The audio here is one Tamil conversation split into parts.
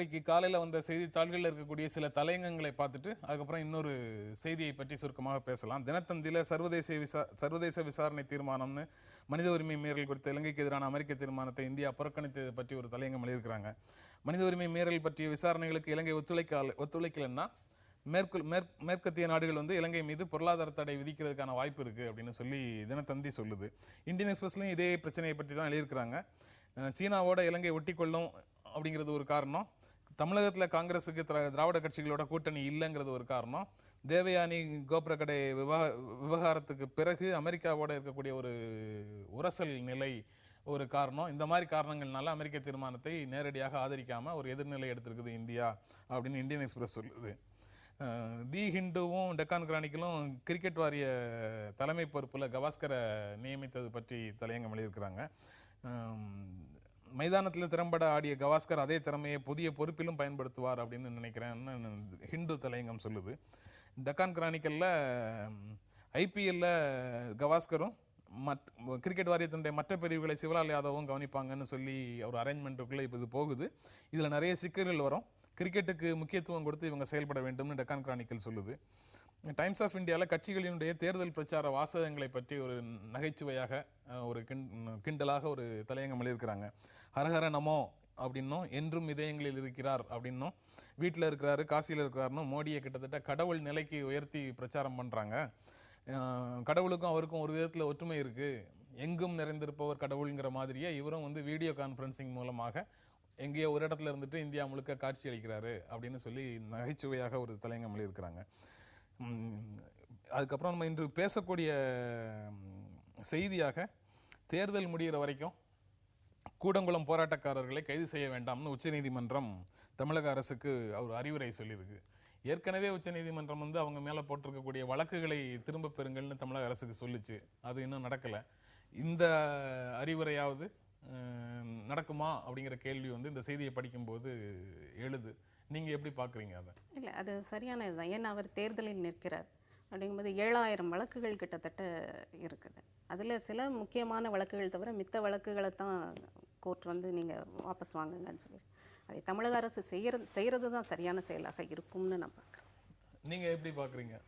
இன்றைக்கு காலையில் வந்த செய்தித்தாள்களில் இருக்கக்கூடிய சில தலையங்கங்களை பார்த்துட்டு அதுக்கப்புறம் இன்னொரு செய்தியை பற்றி சுருக்கமாக பேசலாம். தினத்தந்தியில் சர்வதேச விசாரணை தீர்மானம்னு மனித உரிமை மீறல் குறித்த இலங்கைக்கு எதிரான அமெரிக்க தீர்மானத்தை இந்தியா புறக்கணித்தது பற்றி ஒரு தலையங்கம் எழுதியிருக்கிறாங்க. மனித உரிமை மீறல் பற்றிய விசாரணைகளுக்கு இலங்கை ஒத்துழைக்கலைன்னா மேற்கத்திய நாடுகள் வந்து இலங்கை மீது பொருளாதார தடை விதிக்கிறதுக்கான வாய்ப்பு இருக்கு அப்படின்னு சொல்லி தினத்தந்தி சொல்லுது. இந்தியன் எக்ஸ்பிரஸ்லையும் இதே பிரச்சனையை பற்றி தான் எழுதியிருக்கிறாங்க. சீனாவோட இலங்கை ஒட்டி கொள்ளும் அப்படிங்கிறது ஒரு காரணம். தமிழகத்தில் காங்கிரஸுக்கு திராவிட கட்சிகளோட கூட்டணி இல்லைங்கிறது ஒரு காரணம். தேவயானி கோபுரக்கடை விவகாரத்துக்கு பிறகு அமெரிக்காவோட இருக்கக்கூடிய ஒரு உரசல் நிலை ஒரு காரணம். இந்த மாதிரி காரணங்கள்னால அமெரிக்க தீர்மானத்தை நேரடியாக ஆதரிக்காம ஒரு எதிர்நிலை எடுத்திருக்குது இந்தியா அப்படின்னு இந்தியன் எக்ஸ்பிரஸ் சொல்லுது. தி ஹிண்டுவும் டெக்கான் கிரானிக்கலும் கிரிக்கெட் வாரிய தலைமை பொறுப்பில் கவாஸ்கரை நியமித்தது பற்றி தலையங்கம் எழுதியிருக்கிறாங்க. மைதானத்தில் திறம்பட ஆடிய கவாஸ்கர் அதே திறமையை புதிய பொறுப்பிலும் பயன்படுத்துவார் அப்படின்னு நினைக்கிறேன்னு ஹிந்து தலையங்கம் சொல்லுது. டெக்கான் கிரானிக்கல்ல ஐபிஎல்ல கவாஸ்கரும் கிரிக்கெட் வாரியத்தினுடைய மற்ற பிரிவுகளை சிவலால் யாதவும் கவனிப்பாங்கன்னு சொல்லி ஒரு அரேஞ்ச்மெண்ட்டுக்குள்ளே இப்போ இது போகுது. இதில் நிறைய சிக்கல்கள் வரும். கிரிக்கெட்டுக்கு முக்கியத்துவம் கொடுத்து இவங்க செயல்பட வேண்டும்னு டெக்கான் கிரானிக்கல் சொல்லுது. டைம்ஸ் ஆஃப் இந்தியாவில் கட்சிகளினுடைய தேர்தல் பிரச்சார வாசகங்களை பற்றி ஒரு நகைச்சுவையாக ஒரு கிண்டலாக ஒரு தலையங்கம் எழுதியிருக்கிறாங்க. ஹரஹர நமோ அப்படின்னும் என்றும் இதயங்களில் இருக்கிறார் அப்படின்னும் வீட்டில் இருக்கிறாரு காசியில் இருக்கிறாருன்னும் மோடியை கிட்டத்தட்ட கடவுள் நிலைக்கு உயர்த்தி பிரச்சாரம் பண்ணுறாங்க. கடவுளுக்கும் அவருக்கும் ஒரு விதத்தில் ஒற்றுமை இருக்குது. எங்கும் நிறைந்திருப்பவர் கடவுளுங்கிற மாதிரியே இவரும் வந்து வீடியோ கான்ஃபரன்சிங் மூலமாக எங்கேயோ ஒரு இடத்துல இருந்துட்டு இந்தியா முழுக்க காட்சி அளிக்கிறாரு அப்படின்னு சொல்லி நகைச்சுவையாக ஒரு தலையங்கம் எழுதியிருக்கிறாங்க. அதுக்கப்புறம் நம்ம இன்று பேசக்கூடிய செய்தியாக தேர்தல் முடிகிற வரைக்கும் கூடங்குளம் போராட்டக்காரர்களை கைது செய்ய வேண்டாம்னு உச்சநீதிமன்றம் தமிழக அரசுக்கு ஒரு அறிவுரை சொல்லியிருக்கு. ஏற்கனவே உச்சநீதிமன்றம் வந்து அவங்க மேலே போட்டிருக்கக்கூடிய வழக்குகளை திரும்ப பெறுங்கள்னு தமிழக அரசுக்கு சொல்லிச்சு. அது இன்னும் நடக்கலை. இந்த அறிவுரையாவது நடக்குமா அப்படிங்கிற கேள்வி வந்து இந்த செய்தியை படிக்கும்போது எழுது. நீங்கள் எப்படி பார்க்குறீங்க அதை? இல்லை, அது சரியானது தான். ஏன்னா அவர் தேர்தலில் நிற்கிறார் அப்படிங்கும்போது 7000 வழக்குகள் கிட்டத்தட்ட இருக்குது. அதில் சில முக்கியமான வழக்குகள் தவிர மித்த வழக்குகளை தான் கோர்ட் வந்து நீங்கள் வாபஸ் வாங்குங்கன்னு சொல்லி அதை தமிழக அரசு செய்கிறது தான் சரியான செயலாக இருக்கும்னு நான் பார்க்குறேன். நீங்கள் எப்படி பார்க்குறீங்க?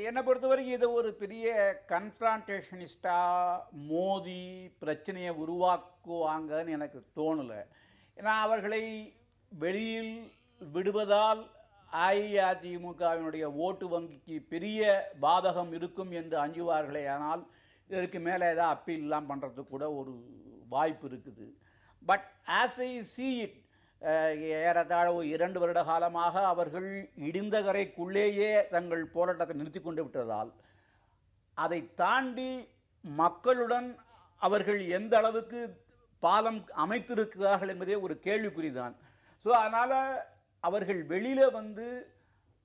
என்னை பொறுத்தவரைக்கும் இது ஒரு பெரிய கன்ஃப்ரான்டேஷனிஸ்டாக மோதி பிரச்சனையை உருவாக்குவாங்கன்னு எனக்கு தோணலை. ஏன்னா அவர்களை வெளியில் விடுவதால் அஇஅதிமுகவினுடைய ஓட்டு வங்கிக்கு பெரிய பாதகம் இருக்கும் என்று அஞ்சுவார்களே. ஆனால் இதற்கு மேலே ஏதாவது அப்பீல்லாம் பண்ணுறதுக்கு கூட ஒரு வாய்ப்பு இருக்குது. But as I see it, ஏறத்தாழ 2 வருட காலமாக அவர்கள் இடிந்த கரைக்குள்ளேயே தங்கள் போராட்டத்தை நிறுத்தி கொண்டு விட்டதால் அதை தாண்டி மக்களுடன் அவர்கள் எந்த அளவுக்கு பாலம் அமைத்திருக்கிறார்கள் என்பதே ஒரு கேள்விக்குறிதான். ஸோ அதனால் அவர்கள் வெளியில் வந்து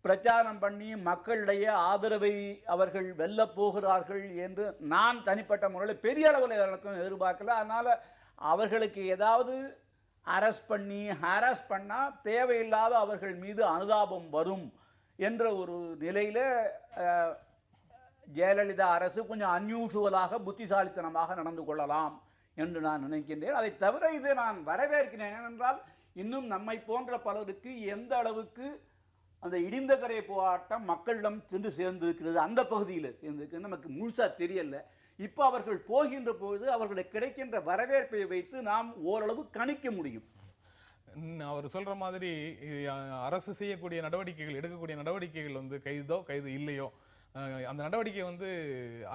பிரச்சாரம் பண்ணி மக்களிடையே ஆதரவை அவர்கள் வெல்ல போகிறார்கள் என்று நான் தனிப்பட்ட முறையில் பெரிய அளவில் எனக்கும் எதிர்பார்க்கல. அதனால் அவர்களுக்கு ஏதாவது அரெஸ்ட் பண்ணி ஹாராஸ் பண்ணால் தேவையில்லாத அவர்கள் மீது அனுதாபம் வரும் என்ற ஒரு நிலையில் ஜெயலலிதா அரசு கொஞ்சம் அன்யூஷுவலாக புத்திசாலித்தனமாக நடந்து கொள்ளலாம் என்று நான் நினைக்கின்றேன். அதை தவிர இதை நான் வரவேற்கிறேன். ஏனென்றால் இன்னும் நம்மை போன்ற பலருக்கு எந்த அளவுக்கு அந்த இடிந்த கரை போராட்டம் மக்களிடம் சென்று சேர்ந்திருக்கிறது, அந்த பகுதியில் சேர்ந்திருக்கிறது நமக்கு முழுசாக தெரியல. இப்போ அவர்கள் போகின்ற பொழுது அவர்களுக்கு கிடைக்கின்ற வரவேற்பை வைத்து நாம் ஓரளவு கணிக்க முடியும். அவர் சொல்ற மாதிரி அரசு செய்யக்கூடிய நடவடிக்கைகள் எடுக்கக்கூடிய நடவடிக்கைகள் வந்து கைது இல்லையோ அந்த நடவடிக்கை வந்து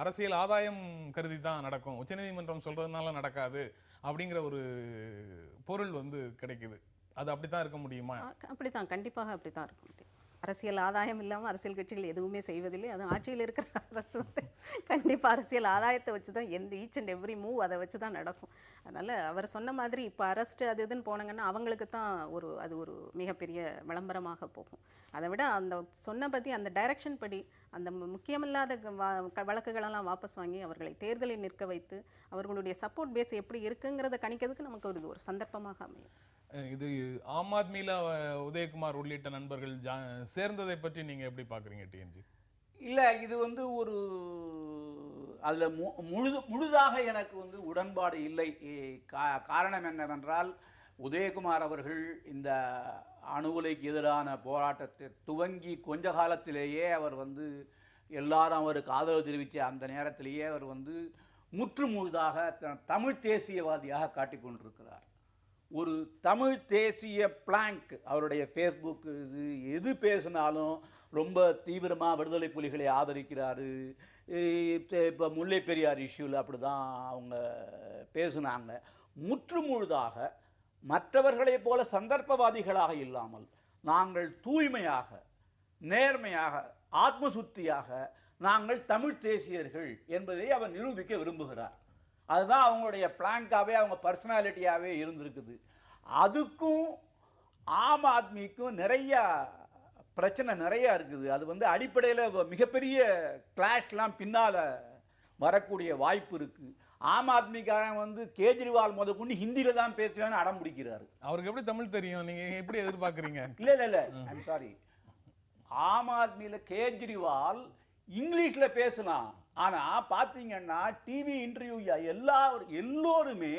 அரசியல் ஆதாயம் கருதி தான் நடக்கும், உச்சநீதிமன்றம் சொல்றதுனால நடக்காது அப்படிங்கிற ஒரு பொருள் வந்து கிடைக்குது. அது அப்படித்தான் இருக்க முடியுமா? அப்படித்தான், கண்டிப்பாக அப்படித்தான் இருக்க முடியும். அரசியல் ஆதாயம் இல்லாமல் அரசியல் கட்சிகள் எதுவுமே செய்வதில்லை. அது ஆட்சியில் இருக்கிற அரசு வந்து கண்டிப்பாக அரசியல் ஆதாயத்தை வச்சு தான் ஈச் அண்ட் எவ்ரி மூவ் அதை வச்சு தான் நடக்கும். அதனால் அவர் சொன்ன மாதிரி இப்போ அரெஸ்ட்டு அது இதுன்னு போனாங்கன்னா அவங்களுக்கு தான் அது ஒரு மிகப்பெரிய விளம்பரமாக போகும். அதை விட அந்த சொன்ன பற்றி அந்த டைரக்ஷன் படி அந்த முக்கியமில்லாத வழக்குகளெல்லாம் வாபஸ் வாங்கி அவர்களை தேர்தலில் நிற்க வைத்து அவர்களுடைய சப்போர்ட் பேஸ் எப்படி இருக்குங்கிறத கணிக்கிறதுக்கு நமக்கு ஒரு சந்தர்ப்பமாக அமையும். இது ஆம் ஆத்மியில உதயகுமார் உள்ளிட்ட நண்பர்கள் சேர்ந்ததை பற்றி நீங்க எப்படி பாக்குறீங்க டிஎன்ஜி? இல்லை, இது வந்து ஒரு அதில் முழுதாக எனக்கு வந்து உடன்பாடு இல்லை. காரணம் என்னவென்றால் உதயகுமார் அவர்கள் இந்த அணு உலைக்கு எதிரான போராட்டத்தை துவங்கி கொஞ்ச காலத்திலேயே அவர் வந்து எல்லாரும் அவருக்கு ஆதரவு தெரிவித்த அந்த நேரத்திலேயே அவர் வந்து முற்றுமுழுதாக தமிழ் தேசியவாதியாக காட்டிக் கொண்டிருக்கிறார். ஒரு தமிழ் தேசிய பிளாங்க் அவருடைய ஃபேஸ்புக் இது எது பேசினாலும் ரொம்ப தீவிரமாக விடுதலை புலிகளை ஆதரிக்கிறாரு. இப்போ முல்லை பெரியார் இஷ்யூவில் அப்படி தான் அவங்க பேசுனாங்க. முற்றுமுழுதாக மற்றவர்களைப் போல சந்தர்ப்பவாதிகளாக இல்லாமல் நாங்கள் தூய்மையாக, நேர்மையாக, ஆத்மசுத்தியாக நாங்கள் தமிழ் தேசியர்கள் என்பதை அவர் நிரூபிக்க விரும்புகிறார். அதுதான் அவங்களுடைய பிளாங்காகவே, அவங்க பர்சனாலிட்டியாகவே இருந்திருக்குது. அதுக்கும் ஆம் ஆத்மிக்கும் நிறையா பிரச்சனை நிறையா இருக்குது. அது வந்து அடிப்படையில் மிகப்பெரிய கிளாஷ்லாம் பின்னால் வரக்கூடிய வாய்ப்பு இருக்குது. ஆம் ஆத்மிக்காரன் வந்து கேஜ்ரிவால் கொண்டு ஹிந்தியில் தான் பேசுவேன்னு அடம் பிடிக்கிறாரு. அவருக்கு எப்படி தமிழ் தெரியும்? நீங்கள் எப்படி எதிர்பார்க்குறீங்க? இல்லை ஐம் சாரி, ஆம் ஆத்மியில் கேஜ்ரிவால் இங்கிலீஷில் பேசலாம். ஆனால் பார்த்தீங்கன்னா டிவி இன்டர்வியூ எல்லோருமே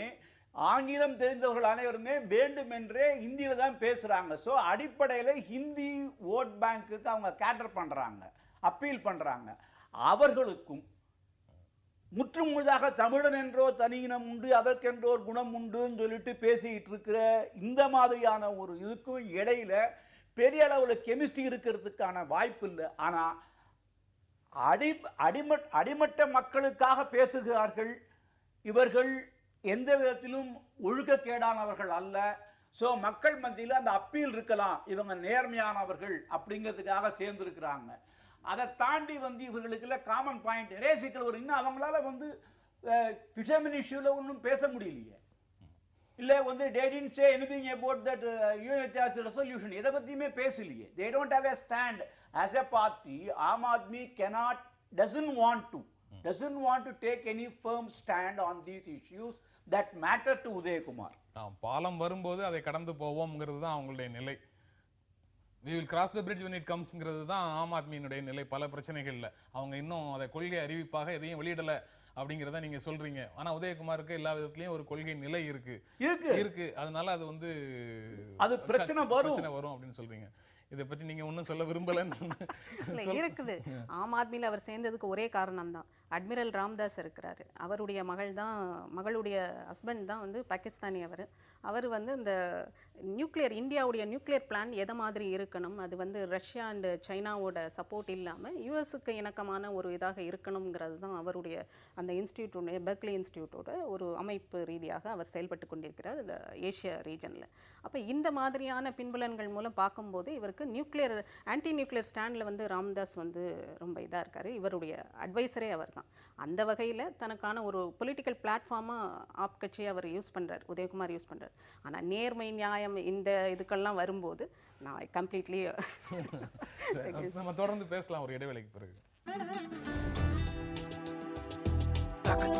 ஆங்கிலம் தெரிந்தவர்கள் அனைவருமே வேண்டுமென்றே ஹிந்தியில் தான் பேசுகிறாங்க. ஸோ அடிப்படையில் ஹிந்தி ஓட் பேங்க்குக்கு அவங்க கேட்டர் பண்ணுறாங்க, அப்பீல் பண்ணுறாங்க. அவர்களுக்கும் முற்றுமுழுதாக தமிழன் என்றோ தனியினம் உண்டு, அதற்கென்றோ ஒரு குணம் உண்டுன்னு சொல்லிட்டு பேசிக்கிட்டு இருக்கிற இந்த மாதிரியான ஒரு இதுக்கும் இடையில பெரிய அளவில் கெமிஸ்ட்ரி இருக்கிறதுக்கான வாய்ப்பு இல்லை. ஆனால் அடிமட்ட மக்களுக்காக பேசுகிறார்கள். இவர்கள் எந்த விதத்திலும் ஒழுக்கக்கேடானவர்கள் அல்ல. ஸோ மக்கள் மத்தியில் அந்த அப்பீல் இருக்கலாம், இவங்க நேர்மையானவர்கள் அப்படிங்கிறதுக்காக சேர்ந்துருக்கிறாங்க. அதை தாண்டி வந்து இவர்களுக்குள்ள காமன் பாயிண்ட் நிறைய சிக்கல் வரும். இன்னும் அவங்களால வந்து ஃபிஷர்மேன் இஷ்யூவில் ஒன்றும் பேச முடியலையே. இல்லை வந்து they didn't say anything about that UNHRC resolution, எதை பற்றியுமே பேசலையே. they don't have a stand as a party. Aam Aadmi doesn't want to take any firm stand on these issues that matter to Udhayakumar. பாலம் வரும்போது அதை கடந்து போவோம்ங்கிறது தான் அவங்களுடைய நிலை. we will cross the bridge when it comesங்கிறது தான் ஆம் ஆத்மியினுடைய நிலை. பல பிரச்சனைகள்ல அவங்க இன்னும் அதை கொள்கை அறிவிப்பாக எதையும் வெளியிடல அப்படிங்கிறத நீங்க சொல்றீங்க. ஆனா உதயகுமாருக்கு எல்லா விதத்திலயும் ஒரு கொள்கை நிலை இருக்கு. அதனால அது வந்து அது பிரச்சனை வரும் அப்படின்னு சொல்றீங்க. இதை பற்றி நீங்க ஒன்றும் சொல்ல விரும்பலன்னு இருக்குது. ஆம் ஆத்மியில் அவர் சேர்ந்ததுக்கு ஒரே காரணம் தான், அட்மிரல் ராம்தாஸ் இருக்கிறாரு. அவருடைய மகளுடைய ஹஸ்பண்ட் தான் வந்து பாகிஸ்தானி. அவர் வந்து இந்த இந்தியாவுடைய நியூக்ளியர் பிளான் எதை மாதிரி இருக்கணும், அது வந்து ரஷ்யா அண்டு சைனாவோட சப்போர்ட் இல்லாமல் யுஎஸ்க்கு இணக்கமான ஒரு இதாக இருக்கணுங்கிறது தான் அவருடைய அந்த இன்ஸ்டியூட்டோட, பெர்க்லி இன்ஸ்டியூட்டோட ஒரு அமைப்பு ரீதியாக அவர் செயல்பட்டு கொண்டிருக்கிறார் இந்த ஏஷியா ரீஜனில். அப்போ இந்த மாதிரியான பின்புலன்கள் மூலம் பார்க்கும்போது இவருக்கு ஆன்டி நியூக்ளியர் ஸ்டாண்டில் வந்து ராம்தாஸ் வந்து ரொம்ப இதாக இருக்கார். இவருடைய அட்வைசரே அவர் தான். அந்த வகையில் தனக்கான ஒரு பொலிட்டிக்கல் பிளாட்ஃபார்மாக ஆப் கட்சியை அவர் உதயகுமார் யூஸ் பண்ணுறார். ஆனால் நேர்மை நியாயம் இந்த இதுக்கெல்லாம் வரும்போது நான் கம்ப்ளீட்லி நம்ம தொடர்ந்து பேசலாம் ஒரு இடைவேளைக்கு பிறகு. Takal,